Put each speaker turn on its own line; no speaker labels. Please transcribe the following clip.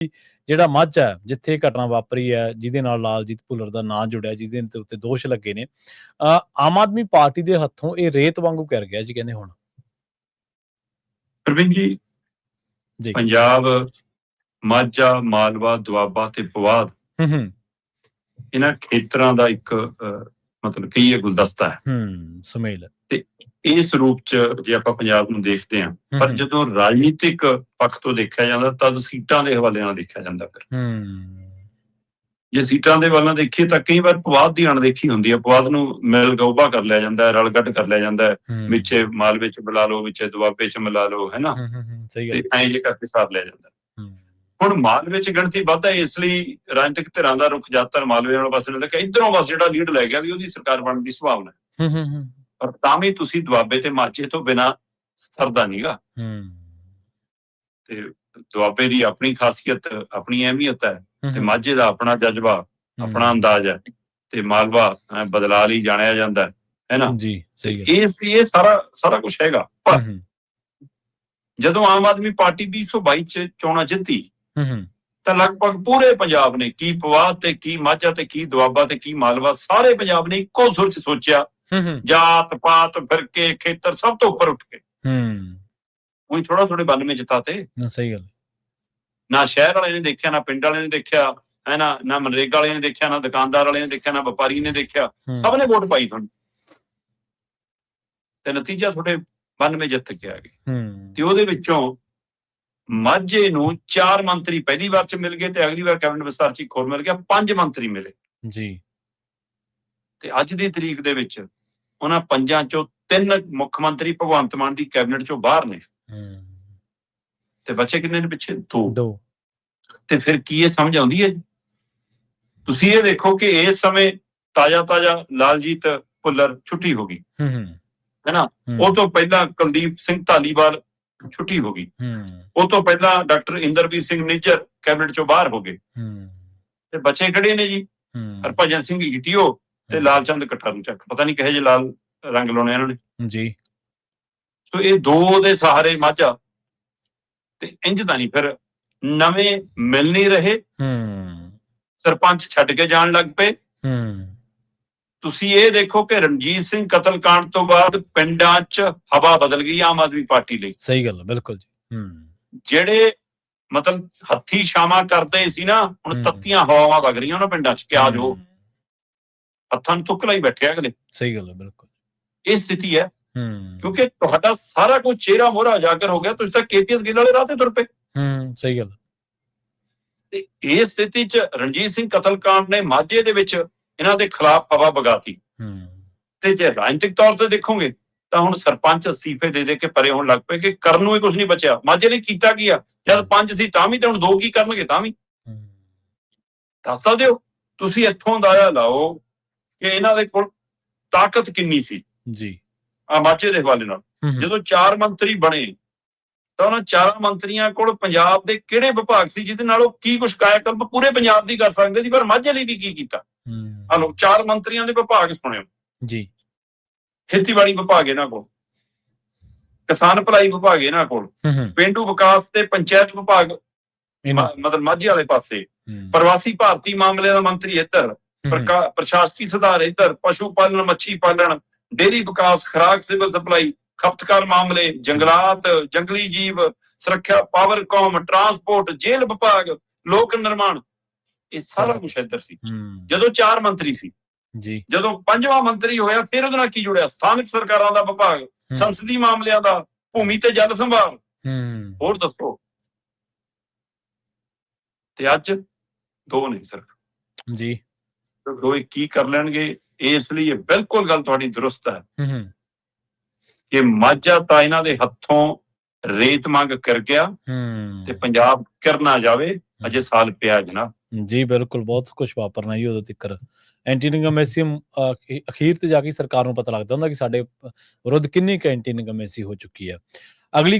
ਜਿਹੜਾ ਮਾਝਾ ਹੈ, ਜਿੱਥੇ ਇਹ ਘਟਨਾ ਵਾਪਰੀ ਹੈ, ਜਿਹਦੇ ਨਾਲ ਲਾਲਜੀਤ ਭੁੱਲਰ ਦਾ ਨਾਂ ਜੁੜਿਆ, ਜਿਹਦੇ ਤੇ ਉੱਤੇ ਦੋਸ਼ ਲੱਗੇ ਨੇ, ਆਮ ਆਦਮੀ ਪਾਰਟੀ ਦੇ ਹੱਥੋਂ ਇਹ ਰੇਤ ਵਾਂਗੂ ਘਿਰ ਗਿਆ ਜੀ ਕਹਿੰਦੇ ਹੁਣ।
ਪ੍ਰਵੀਨ ਜੀ,
ਜੀ।
ਪੰਜਾਬ, ਮਾਝਾ, ਮਾਲਵਾ, ਦੁਆਬਾ ਤੇ ਪੁਆਧ ਇਹਨਾਂ ਖੇਤਰਾਂ ਦਾ ਇੱਕ ਮਤਲਬ ਕਹੀਏ ਗੁਲਦਸਤਾ ਹੈ।
ਸੁਮੇਲ
ਤੇ ਇਸ ਰੂਪ ਚ ਜੇ ਆਪਾਂ ਪੰਜਾਬ ਨੂੰ ਦੇਖਦੇ ਹਾਂ, ਪਰ ਜਦੋਂ ਰਾਜਨੀਤਿਕ ਪੱਖ ਤੋਂ ਦੇਖਿਆ ਜਾਂਦਾ ਤਦ ਸੀਟਾਂ ਦੇ ਹਵਾਲੇ ਨਾਲ ਦੇਖਿਆ ਜਾਂਦਾ। ਫਿਰ ਜੇ ਸੀਟਾਂ ਦੇ ਵੱਲ ਦੇਖੀਏ ਤਾਂ ਕਈ ਵਾਰ ਪੁਆਧ ਦੀ ਅਣਦੇਖੀ ਹੁੰਦੀ ਹੈ। ਪੁਆਧ ਨੂੰ ਮਿਲ ਗਊਬਾ ਕਰ ਲਿਆ ਜਾਂਦਾ ਹੈ, ਰਲਗੱਡ ਕਰ ਲਿਆ ਜਾਂਦਾ ਹੈ, ਵਿੱਚੇ ਮਾਲਵੇ ਚ ਮਿਲਾ ਲਓ, ਵਿੱਚੇ ਦੁਆਬੇ ਚ ਮਿਲਾ ਲਓ, ਹੈ ਨਾ, ਤੇ ਐਂ ਜੇ ਕਰਕੇ ਸਾਰ ਲਿਆ ਜਾਂਦਾ। ਹੁਣ ਮਾਲਵੇ ਚ ਗਿਣਤੀ ਵੱਧ ਹੈ, ਇਸ ਲਈ ਰਾਜਨੀਤਿਕ ਧਿਰਾਂ ਦਾ ਰੁਖ ਜ਼ਿਆਦਾਤਰ ਮਾਲਵੇ ਵਾਲੇ ਪਾਸੇ ਨੂੰ ਲੈ ਕੇ ਇੱਧਰੋਂ ਬਸ ਜਿਹੜਾ ਲੀਡ ਲੈ ਗਿਆ ਵੀ ਉਹਦੀ ਸਰਕਾਰ ਬਣਨ ਦੀ ਸੰਭਾਵਨਾ ਹੈ। ਪਰ ਤਾਂ ਵੀ ਤੁਸੀਂ ਦੁਆਬੇ ਤੇ ਮਾਝੇ ਤੋਂ ਬਿਨਾਂ ਸਰਦਾ ਨੀਗਾ। ਤੇ ਦੁਆਬੇ ਦੀ ਆਪਣੀ ਖਾਸੀਅਤ, ਆਪਣੀ ਅਹਿਮੀਅਤ ਹੈ, ਤੇ ਮਾਝੇ ਦਾ ਆਪਣਾ ਜਜ਼ਬਾ, ਆਪਣਾ ਅੰਦਾਜ਼ ਹੈ, ਤੇ ਮਾਲਵਾ ਬਦਲਾ ਲਈ ਜਾਣਿਆ ਜਾਂਦਾ ਹੈ ਨਾ। ਇਹ ਸਾਰਾ ਕੁਛ ਹੈਗਾ। ਪਰ ਜਦੋਂ ਆਮ ਆਦਮੀ ਪਾਰਟੀ 2022 ਚ ਚੋਣਾਂ ਜਿੱਤੀ ਤਾਂ ਲਗਭਗ ਪੂਰੇ ਪੰਜਾਬ ਨੇ, ਕੀ ਪੁਆਧ ਤੇ ਕੀ ਮਾਝਾ ਤੇ ਕੀ ਦੁਆਬਾ ਤੇ ਕੀ ਮਾਲਵਾ, ਸਾਰੇ ਪੰਜਾਬ ਨੇ ਇੱਕੋ ਸੁਰ ਚ ਸੋਚਿਆ, ਜਾਤ ਪਾਤ ਫਿਰਕੇ ਖੇਤਰ ਸਭ ਤੋਂ ਉੱਪਰ ਉੱਠ ਕੇ ਉਹੀ ਥੋੜਾ ਥੋੜੇ 92 ਜਿਤਾਤੇ।
ਸਹੀ ਗੱਲ।
ਨਾ ਸ਼ਹਿਰ ਵਾਲੇ ਨੇ ਦੇਖਿਆ, ਨਾ ਪਿੰਡ ਵਾਲੇ ਨੇ ਦੇਖਿਆ, ਹੈ ਨਾ, ਨਾ ਮਨਰੇਗਾ ਵਾਲੇ ਨੇ ਦੇਖਿਆ, ਨਾ ਦੁਕਾਨਦਾਰ ਵਾਲੇ ਨੇ ਦੇਖਿਆ, ਨਾ ਵਪਾਰੀ ਨੇ ਦੇਖਿਆ, ਸਭ ਨੇ ਵੋਟ ਪਾਈ ਤੁਹਾਨੂੰ, ਤੇ ਨਤੀਜਾ ਤੁਹਾਡੇ 92 ਜਿੱਤ ਕੇ ਆ ਗਏ। ਤੇ ਉਹਦੇ ਵਿੱਚੋਂ ਮਾਝੇ ਨੂੰ 4 ਮੰਤਰੀ ਪਹਿਲੀ ਵਾਰ ਚ ਮਿਲ ਗਏ, ਤੇ ਅਗਲੀ ਵਾਰ ਕੈਬਨਿਟ ਵਿਸਤਾਰ ਚ ਇੱਕ ਹੋਰ ਮਿਲ ਗਿਆ, 5 ਮੰਤਰੀ ਮਿਲੇ
ਜੀ।
ਤੇ ਅੱਜ ਦੀ ਤਰੀਕ ਦੇ ਵਿੱਚ ਉਹਨਾਂ 5 ਚੋਂ 3 ਮੁੱਖ ਮੰਤਰੀ ਭਗਵੰਤ ਮਾਨ ਦੀ ਕੈਬਨਿਟ ਚੋਂ ਬਾਹਰ ਨੇ, ਤੇ ਬੱਚੇ ਕਿੰਨੇ ਨੇ ਪਿੱਛੇ? 2। ਤੇ ਫਿਰ ਕੀ ਇਹ ਸਮਝ ਆਉਂਦੀ ਹੈ? ਤੁਸੀਂ ਇਹ ਦੇਖੋ ਕਿ ਇਸ ਸਮੇਂ ਤਾਜ਼ਾ ਲਾਲਜੀਤ ਭੁੱਲਰ ਛੁੱਟੀ ਹੋ ਗਈ, ਹੈ ਨਾ। ਉਹ ਤੋਂ ਪਹਿਲਾਂ ਕੁਲਦੀਪ ਸਿੰਘ ਧਾਲੀਵਾਲ ਛੁੱਟੀ ਹੋ ਗਈ, ਉਹ ਤੋਂ ਪਹਿਲਾਂ ਡਾਕਟਰ ਇੰਦਰਵੀਰ ਸਿੰਘ ਨਿੱਜਰ ਕੈਬਨਿਟ ਚੋਂ ਬਾਹਰ ਹੋ ਗਏ, ਤੇ ਬੱਚੇ ਕਿਹੜੇ ਨੇ ਜੀ? ਹਰਭਜਨ ਸਿੰਘ ਈਟੀਓ ਤੇ ਲਾਲਚੰਦ ਕਟਾਰੂ-ਚੱਕ, ਪਤਾ ਨਹੀਂ ਕਿਹੇ ਜਿਹੇ ਲਾਲ ਰੰਗ ਲਾਉਣੇ ਇਹਨਾਂ ਨੇ ਜੀ। ਸੋ ਇਹ 2 ਦੇ ਸਹਾਰੇ ਮਾਝਾ, ਤੇ ਇੰਝ ਤਾਂ ਨਹੀਂ ਫਿਰ ਨਵੇਂ ਮਿਲ ਨਹੀਂ ਰਹੇ, ਸਰਪੰਚ ਛੱਡ ਕੇ ਜਾਣ ਲੱਗ ਪਏ। ਤੁਸੀਂ ਇਹ ਦੇਖੋ ਕਿ ਰਣਜੀਤ ਸਿੰਘ ਕਤਲਕਾਂਡ ਤੋਂ ਬਾਅਦ ਪਿੰਡਾਂ 'ਚ ਹਵਾ ਬਦਲ ਗਈ ਆਮ ਆਦਮੀ ਪਾਰਟੀ ਲਈ।
ਸਹੀ ਗੱਲ, ਬਿਲਕੁਲ ਜੀ।
ਜਿਹੜੇ ਮਤਲਬ ਹੱਥੀ ਛਾਵਾਂ ਕਰਦੇ ਸੀ ਨਾ, ਹੁਣ ਤੱਤੀਆਂ ਹਵਾਵਾਂ ਵਗ ਰਹੀਆਂ ਉਹਨਾਂ ਪਿੰਡਾਂ 'ਚ, ਕਿਆ ਜੋ ਹੱਥਾਂ ਨੂੰ ਤੁੱਕ ਲਾਈ ਬੈਠੇ ਅਗਲੇ। ਸਹੀ ਗੱਲ ਹੈ, ਬਿਲਕੁਲ ਇਹ ਸਥਿਤੀ ਹੈ, ਕਿਉਂਕਿ ਤੁਹਾਡਾ ਸਾਰਾ ਕੁਝ ਚਿਹਰਾ ਮੋਹਰਾ ਉਜਾਗਰ ਹੋ ਗਿਆ, ਤੁਸੀਂ ਤਾਂ KPS ਗਿੱਲ ਵਾਲੇ ਰਾਹ ਤੇ ਤੁਰ ਪਏ। ਸਹੀ ਗੱਲ। ਤੇ ਇਸ ਸਥਿਤੀ 'ਚ ਰਣਜੀਤ ਸਿੰਘ ਕਤਲਕਾਂਡ ਨੇ ਮਾਝੇ ਦੇ ਵਿੱਚ ਇਹਨਾਂ ਦੇ ਖਿਲਾਫ ਹਵਾ ਵਗਾਤੀ। ਤੇ ਜੇ ਰਾਜਨੀਤਿਕ ਤੌਰ ਤੇ ਦੇਖੋਗੇ ਤਾਂ ਹੁਣ ਸਰਪੰਚ ਅਸਤੀਫੇ ਦੇ ਕੇ ਪਰੇ ਹੋਣ ਲੱਗ ਪਏ ਕਿ ਕਰਨ ਨੂੰ ਹੀ ਕੁਝ ਨਹੀਂ ਬਚਿਆ। ਮਾਝੇ ਨੇ ਕੀਤਾ ਕੀ ਆ? ਜਦ 5 ਸੀ ਤਾਂ ਵੀ, ਤੇ ਹੁਣ 2 ਕੀ ਕਰਨਗੇ ਤਾਂ ਵੀ? ਦੱਸ ਸਕਦੇ ਹੋ? ਤੁਸੀਂ ਇੱਥੋਂ ਅੰਦਾਜ਼ਾ ਲਾਓ ਕਿ ਇਹਨਾਂ ਦੇ ਕੋਲ ਤਾਕਤ ਕਿੰਨੀ ਸੀ ਜੀ ਆ ਮਾਝੇ ਦੇ ਹਵਾਲੇ ਨਾਲ। ਜਦੋਂ 4 ਮੰਤਰੀ ਬਣੇ ਤਾਂ ਉਹਨਾਂ 4 ਮੰਤਰੀਆਂ ਕੋਲ ਪੰਜਾਬ ਦੇ ਕਿਹੜੇ ਵਿਭਾਗ ਸੀ ਜਿਹਦੇ ਨਾਲ ਉਹ ਕੀ ਕੁਛ ਕਾਇਆਕਲਪ ਪੂਰੇ ਪੰਜਾਬ ਦੀ ਕਰ ਸਕਦੇ ਸੀ, ਪਰ ਮਾਝੇ ਲਈ ਵੀ ਕੀ ਕੀਤਾ? ਹਲੋ 4 ਮੰਤਰੀਆਂ ਦੇ ਵਿਭਾਗ ਸੁਣਿਓ ਜੀ। ਖੇਤੀਬਾੜੀ ਵਿਭਾਗ ਇਹਨਾਂ ਕੋਲ, ਕਿਸਾਨ ਭਲਾਈ ਵਿਭਾਗ ਇਹਨਾਂ ਕੋਲ, ਪੇਂਡੂ ਵਿਕਾਸ ਤੇ ਪੰਚਾਇਤ ਵਿਭਾਗ ਮਤਲਬ ਮਾਝੇ ਵਾਲੇ ਪਾਸੇ, ਪ੍ਰਵਾਸੀ ਭਾਰਤੀ ਮਾਮਲਿਆਂ ਦਾ ਮੰਤਰੀ ਇੱਧਰ, ਪ੍ਰਸ਼ਾਸਕੀ ਸੁਧਾਰ ਇੱਧਰ, ਪਸ਼ੂ ਪਾਲਣ, ਮੱਛੀ ਪਾਲਣ, ਡੇਅਰੀ ਵਿਕਾਸ, ਖੁਰਾਕ, ਸਿਵਲ ਸਪਲਾਈ, ਖਪਤਕਾਰ ਮਾਮਲੇ, ਜੰਗਲਾਤ, ਜੰਗਲੀ ਜੀਵ ਸੁਰੱਖਿਆ, ਪਾਵਰਕਾਮ, ਟਰਾਂਸਪੋਰਟ, ਜੇਲ੍ਹ ਵਿਭਾਗ, ਲੋਕ ਨਿਰਮਾਣ, ਇਹ ਸਾਰਾ ਕੁਛ ਇੱਧਰ ਸੀ ਜਦੋਂ 4 ਮੰਤਰੀ ਸੀ ਜੀ। ਜਦੋਂ 5ਵਾਂ ਮੰਤਰੀ ਹੋਇਆ ਫਿਰ ਉਹਦੇ ਨਾਲ ਕੀ ਜੁੜਿਆ? ਸਥਾਨਕ ਸਰਕਾਰਾਂ ਦਾ ਵਿਭਾਗ, ਸੰਸਦੀ ਮਾਮਲਿਆਂ ਦਾ, ਭੂਮੀ ਤੇ ਜਲ ਸੰਭਾਲ, ਹੋਰ ਦੱਸੋ। ਤੇ ਅੱਜ 2 ਨੇ ਸਿਰਫ ਜੀ। 2 ਕੀ ਕਰ ਲੈਣਗੇ? ਇਸ ਲਈ ਇਹ ਬਿਲਕੁਲ ਗੱਲ ਤੁਹਾਡੀ ਦਰੁਸਤ ਹੈ ਕਿ ਮਾਝਾ ਤਾਂ ਇਹਨਾਂ ਦੇ ਹੱਥੋਂ ਰੇਤ ਮੰਗ ਕਰ ਗਿਆ, ਤੇ ਪੰਜਾਬ ਕਰ ਨਾ ਜਾਵੇ, ਅਜੇ ਸਾਲ ਪਿਆ ਜਨਾਬ ਜੀ। ਬਿਲਕੁਲ, ਬਹੁਤ ਕੁਝ ਵਾਪਰਨਾ ਜੀ ਉਦੋਂ ਤੱਕ। ਐਂਟੀ-ਇਨਕੰਬੈਂਸੀ ਅਖੀਰ ਤੇ ਜਾ ਕੇ ਸਰਕਾਰ ਨੂੰ ਪਤਾ ਲੱਗਦਾ ਹੁੰਦਾ ਕਿ ਸਾਡੇ ਵਿਰੁੱਧ ਕਿੰਨੀ ਕੁ ਐਂਟੀ-ਇਨਕੰਬੈਂਸੀ ਹੋ ਚੁੱਕੀ ਹੈ। ਅਗਲੀ